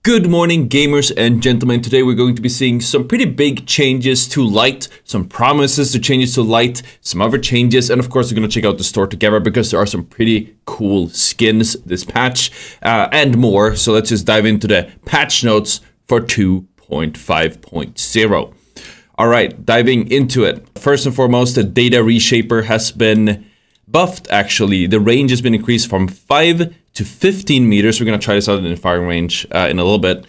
Good morning, gamers and gentlemen. Today we're going to be seeing some pretty big changes to light, some promises to changes to light, some other changes, and of course we're going to check out the store together because there are some pretty cool skins this patch and more. So let's just dive into the patch notes for 2.5.0. Alright, diving into it. First and foremost, the data reshaper has been buffed actually. The range has been increased from 5 to 15 meters. We're going to try this out in the firing range in a little bit.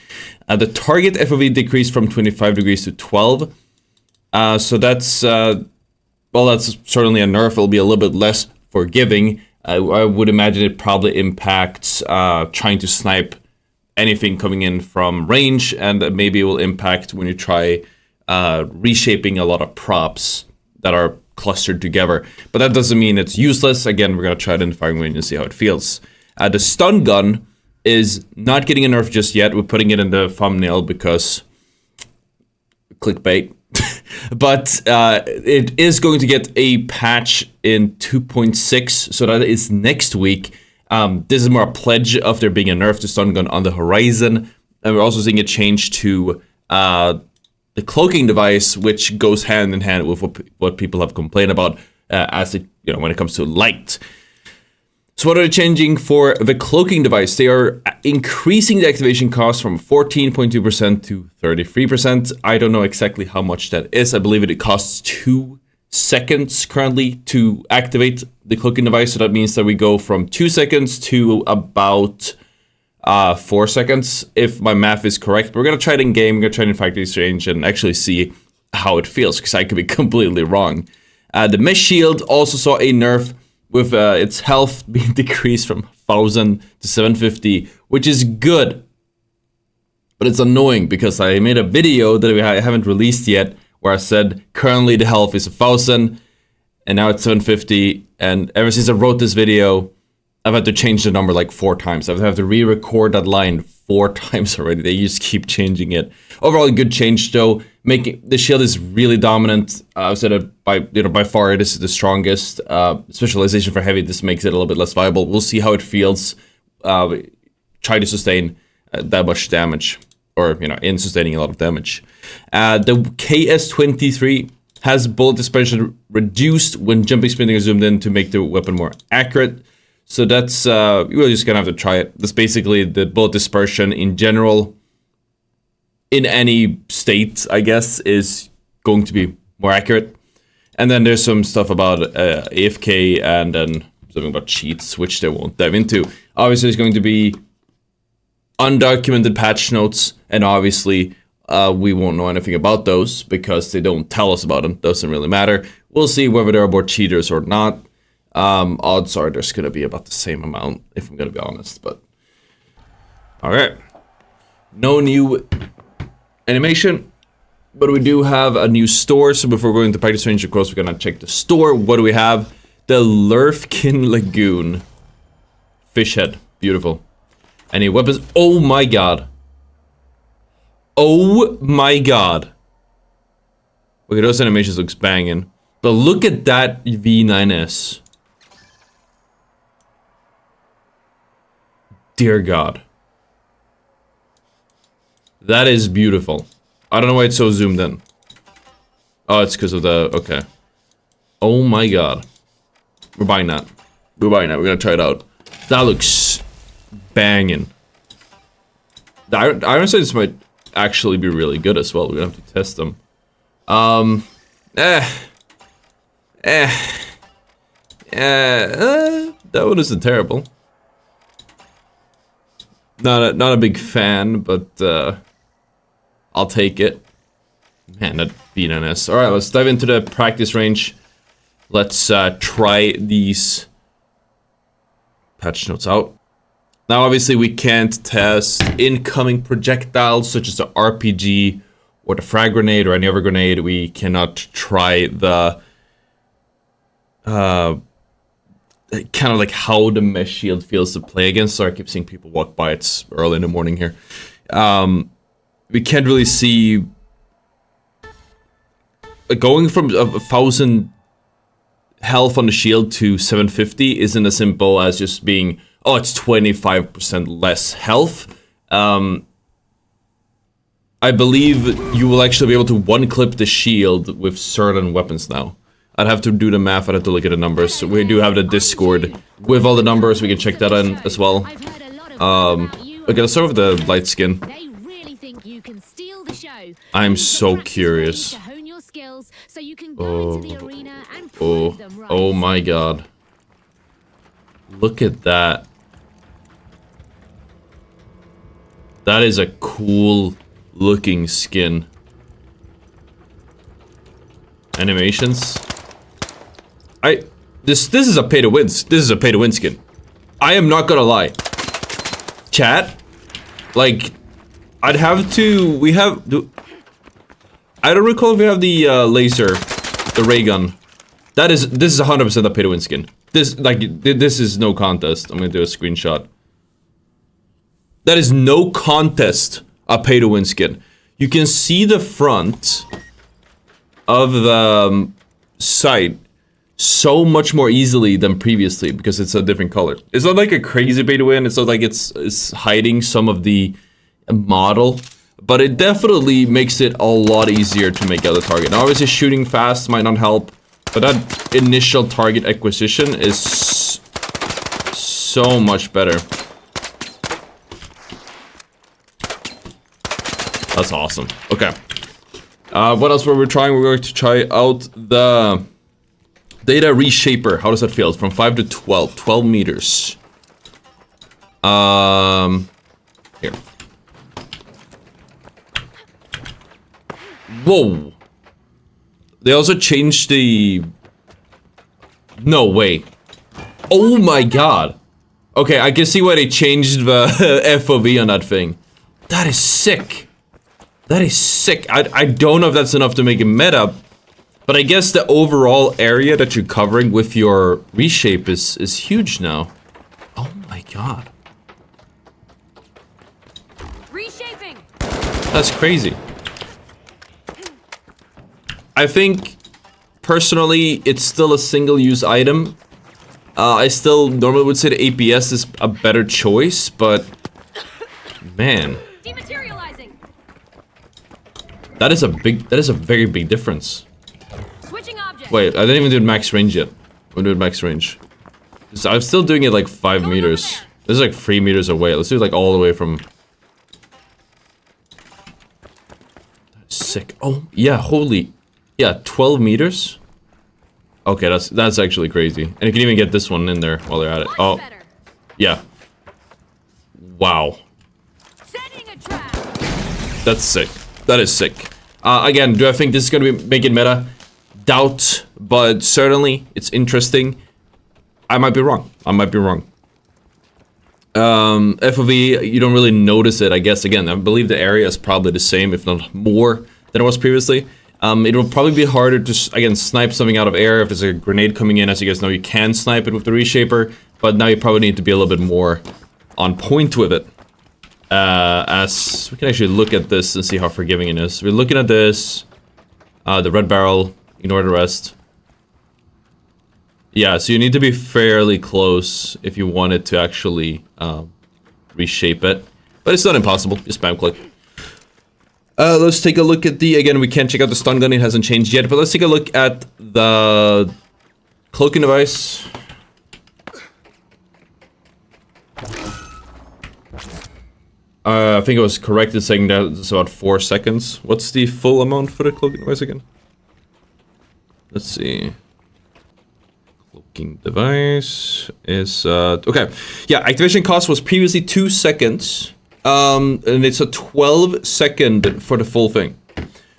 The target FOV decreased from 25 degrees to 12. So that's, well, that's certainly a nerf. It'll be a little bit less forgiving. I would imagine it probably impacts trying to snipe anything coming in from range, and maybe it will impact when you try reshaping a lot of props that are clustered together. But that doesn't mean it's useless. Again, we're going to try it in the firing range and see how it feels. The stun gun is not getting a nerf just yet. We're putting it in the thumbnail because clickbait. But it is going to get a patch in 2.6, so that is next week. This is more a pledge of there being a nerf to stun gun on the horizon. And we're also seeing a change to the cloaking device, which goes hand in hand with what people have complained about as it, when it comes to light. So what are they changing for the cloaking device? They are increasing the activation cost from 14.2% to 33%. I don't know exactly how much that is. I believe it costs 2 seconds currently to activate the cloaking device. So that means that we go from 2 seconds to about 4 seconds, if my math is correct. But we're going to try it in game. We're going to try it in Factory Exchange and actually see how it feels, because I could be completely wrong. The mesh shield also saw a nerf, with its health being decreased from 1,000 to 750, which is good. But it's annoying because I made a video that I haven't released yet where I said currently the health is 1,000 and now it's 750. And ever since I wrote this video, I've had to change the number like 4 times. I've had to re-record that line 4 times already. They just keep changing it. Overall, a good change though. Making the shield is really dominant. I've said it by far this is the strongest. Specialization for heavy, this makes it a little bit less viable. We'll see how it feels. Try to sustain that much damage, or in sustaining a lot of damage. The KS-23 has bullet dispersion reduced when jumping, spinning, or zoomed in to make the weapon more accurate. So that's we're just gonna have to try it. That's basically the bullet dispersion in general. In any state, I guess, is going to be more accurate. And then there's some stuff about AFK and then something about cheats, which they won't dive into. Obviously, there's going to be undocumented patch notes, and obviously, we won't know anything about those because they don't tell us about them. Doesn't really matter. We'll see whether there are more cheaters or not. Odds are there's going to be about the same amount, if I'm going to be honest. But all right, no new animation, but we do have a new store. So before going to practice range, of course, we're gonna check the store. What do we have? The Lurfkin Lagoon fish head, beautiful. Any weapons? Oh my god! Oh my god! Okay, those animations looks banging, but look at that V9S. Dear God. That is beautiful. I don't know why it's so zoomed in. Oh, it's because of the... Okay. Oh my god. We're buying that. We're buying that. We're gonna try it out. That looks banging. The iron sights might actually be really good as well. We're gonna have to test them. That one isn't terrible. Not a big fan, but I'll take it. Man, that V9S. All right, let's dive into the practice range. Let's try these patch notes out. Now, obviously, we can't test incoming projectiles such as the RPG or the frag grenade or any other grenade. We cannot try the kind of like how the mesh shield feels to play against. So I keep seeing people walk by. It's early in the morning here. We can't really see going from 1,000 health on the shield to 750 isn't as simple as just being, oh, it's 25% less health. I believe you will actually be able to one-clip the shield with certain weapons now. I'd have to do the math, I'd have to look at the numbers. We do have the Discord with all the numbers, we can check that in as well. Okay, let's start with the light skin. I'm so curious. Oh my god. Look at that. That is a cool looking skin. Animations. This is a pay to win. This is a pay to win skin. I am not gonna lie. Chat, like, I'd have to. I don't recall if we have the laser, the ray gun. This is 100% a pay to win skin. This is no contest. I'm gonna do a screenshot. That is no contest a pay to win skin. You can see the front of the site so much more easily than previously because it's a different color. It's not like a crazy pay to win. It's not like it's hiding some of the model, but it definitely makes it a lot easier to make out the target. Now, obviously, shooting fast might not help, but that initial target acquisition is so much better. That's awesome. Okay. What else were we trying? We were going to try out the data reshaper. How does that feel? It's from 5 to 12. 12 meters. Here. Whoa. They also changed the... No way. Oh my god. Okay, I can see why they changed the FOV on that thing. That is sick. That is sick. I don't know if that's enough to make it meta, but I guess the overall area that you're covering with your reshape is huge now. Oh my god. Reshaping. That's crazy. I think, personally, it's still a single-use item. I still normally would say the APS is a better choice, but... Man. That is a very big difference. Wait, I didn't even do max range yet. We're doing max range. I'm still doing it like 5 meters. This is like 3 meters away. Let's do it like all the way from... Sick. Oh, yeah, holy... Yeah, 12 meters? Okay, that's actually crazy. And you can even get this one in there while they're at it. Oh, yeah. Wow. That's sick. That is sick. Again, do I think this is going to be making meta? Doubt, but certainly it's interesting. I might be wrong. I might be wrong. FOV, you don't really notice it, I guess. Again, I believe the area is probably the same, if not more than it was previously. It will probably be harder to, again, snipe something out of air if there's a grenade coming in. As you guys know, you can snipe it with the reshaper, but now you probably need to be a little bit more on point with it. As we can actually look at this and see how forgiving it is. We're looking at this, the red barrel, ignore the rest. Yeah, so you need to be fairly close if you want it to actually reshape it. But it's not impossible, just spam click. Let's take a look at the, again, we can't check out the stun gun, it hasn't changed yet, but let's take a look at the cloaking device. I think it was correct in saying that it's about 4 seconds. What's the full amount for the cloaking device again? Let's see. Cloaking device is, okay. Yeah, activation cost was previously 2 seconds. And it's a 12-second for the full thing.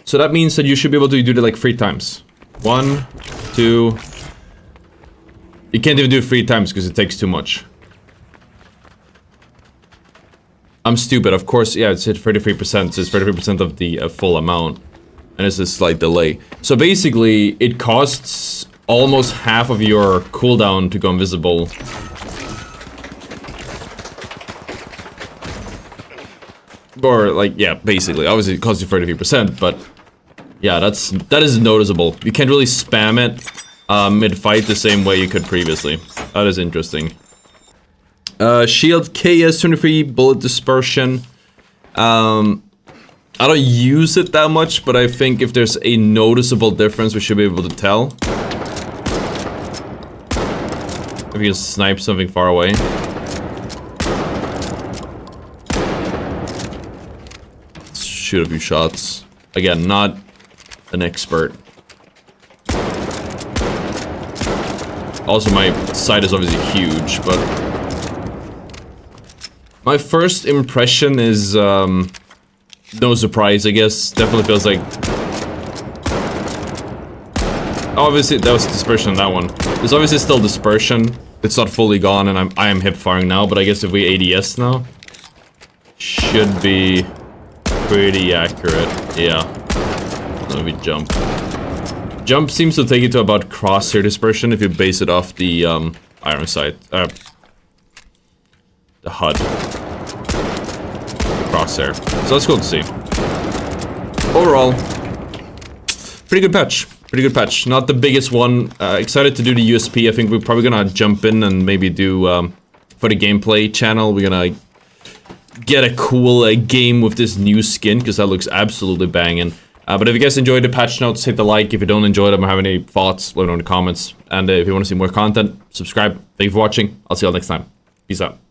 So that means that you should be able to do it like 3 times. 1, 2. You can't even do it 3 times because it takes too much. I'm stupid, of course, yeah, it's at 33%, so it's 33% of the full amount. And it's a slight delay. So basically, it costs almost half of your cooldown to go invisible. Or, like, yeah, basically. Obviously, it costs you 33%, but... Yeah, that is noticeable. You can't really spam it mid-fight the same way you could previously. That is interesting. Shield KS23, bullet dispersion. I I don't use it that much, but I think if there's a noticeable difference, we should be able to tell. If you can snipe something far away. Let's shoot a few shots. Again, not an expert. Also, my sight is obviously huge, but... my first impression is, no surprise, I guess. Definitely feels like... obviously, that was dispersion on that one. There's obviously still dispersion. It's not fully gone, and I am hip firing now, but I guess if we ADS now... should be... pretty accurate. Yeah. Let me jump. Jump seems to take you to about crosshair dispersion if you base it off the, iron sight. The HUD. Crosshair. So that's cool to see. Overall, pretty good patch. Pretty good patch. Not the biggest one. Excited to do the USP. I think we're probably gonna jump in and maybe do, for the gameplay channel, we're gonna get a cool game with this new skin, because that looks absolutely banging. But if you guys enjoyed the patch notes, hit the like. If you don't enjoy them or have any thoughts, let me know in the comments. And if you want to see more content, subscribe. Thank you for watching. I'll see you all next time. Peace out.